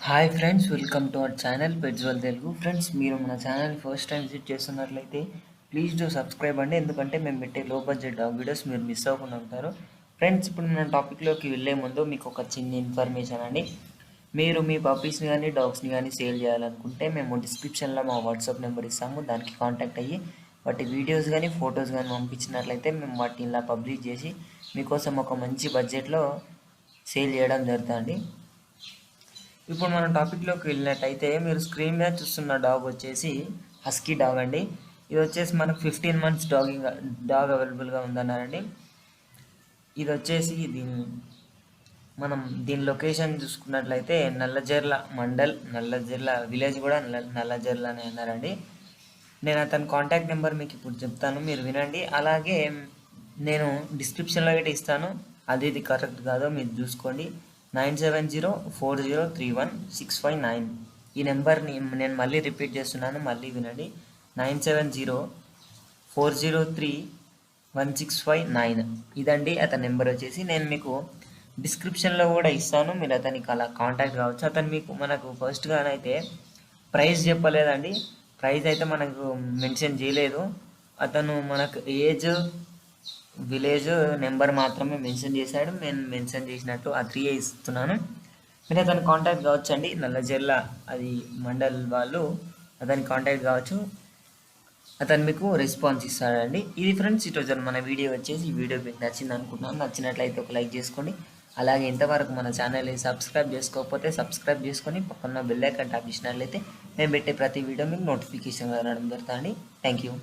Hi friends, welcome to our channel పెట్జ్వల్ Telugu. Friends, మీరు మన ఛానల్ ఫస్ట్ టైం విజిట్ చేస్తున్నట్లయితే ప్లీజ్ డూ సబ్స్క్రైబ్ అండి. ఎందుకంటే మేము పెట్టే లో బడ్జెట్ డాగ్ వీడియోస్ మీరు మిస్ అవ్వకుండా ఉంటారు. ఫ్రెండ్స్, ఇప్పుడు మన టాపిక్లోకి వెళ్ళే ముందు మీకు ఒక చిన్న ఇన్ఫర్మేషన్ అండి. మీరు మీ పప్పీస్ని కానీ డాగ్స్ని కానీ సేల్ చేయాలనుకుంటే మేము డిస్క్రిప్షన్లో మా వాట్సాప్ నెంబర్ ఇస్తాము. దానికి కాంటాక్ట్ అయ్యి వాటి వీడియోస్ కానీ ఫొటోస్ కానీ పంపించినట్లయితే మేము వాటిని ఇలా పబ్లిష్ చేసి మీకోసం ఒక మంచి బడ్జెట్లో సేల్ చేయడం జరుగుతుంది. ఇప్పుడు మనం టాపిక్లోకి వెళ్ళినట్టయితే మీరు స్క్రీన్ మీద చూస్తున్న డాగ్ వచ్చేసి హస్కీ డాగ్ అండి. ఇది వచ్చేసి మనకు 15 months డాగ్ అవైలబుల్గా ఉందన్నారండి. ఇది వచ్చేసి దీని లొకేషన్ చూసుకున్నట్లయితే నల్లజర్ల మండల్, నల్లజర్ల విలేజ్ కూడా నల్లజర్ల అని అన్నారండి. నేను అతని కాంటాక్ట్ నెంబర్ మీకు ఇప్పుడు చెప్తాను, మీరు వినండి. అలాగే నేను డిస్క్రిప్షన్లో కూడా ఇస్తాను, అది ఇది కరెక్ట్ కాదో మీరు చూసుకోండి. 9704031659 ఈ నెంబర్ని నేను మళ్ళీ రిపీట్ చేస్తున్నాను, మళ్ళీ వినండి. 9704031659 ఇదండి అతని నెంబర్ వచ్చేసి. నేను మీకు డిస్క్రిప్షన్లో కూడా ఇస్తాను, మీరు అతనికి అలా కాంటాక్ట్ కావచ్చు. అతను మనకు ఫస్ట్గానైతే ప్రైస్ చెప్పలేదండి, ప్రైస్ అయితే మనకు మెన్షన్ చేయలేదు. అతను మనకు ఏజ్, విలేజ్, నెంబర్ మాత్రమే మెన్షన్ చేశాడు. నేను మెన్షన్ చేసినట్టు ఆ 3 ఇస్తున్నాను. మీరు అతను కాంటాక్ట్ కావచ్చు అండి. నల్లజర్ల అది మండల్ వాళ్ళు అతని కాంటాక్ట్ కావచ్చు, అతను మీకు రెస్పాన్స్ ఇస్తాడండి. ఇది ఫ్రెండ్స్ ఈరోజు మన వీడియో వచ్చేసి. ఈ వీడియో మీకు నచ్చింది అనుకుంటున్నాను. నచ్చినట్లయితే ఒక లైక్ చేసుకోండి. అలాగే ఇంతవరకు మన ఛానల్ని సబ్స్క్రైబ్ చేసుకోకపోతే సబ్స్క్రైబ్ చేసుకొని పక్కన బెల్ ఐకాన్ ట్యాప్ చేసినట్లయితే మేము పెట్టే ప్రతి వీడియో మీకు నోటిఫికేషన్ రావడం జరుగుతుంది. Thank you.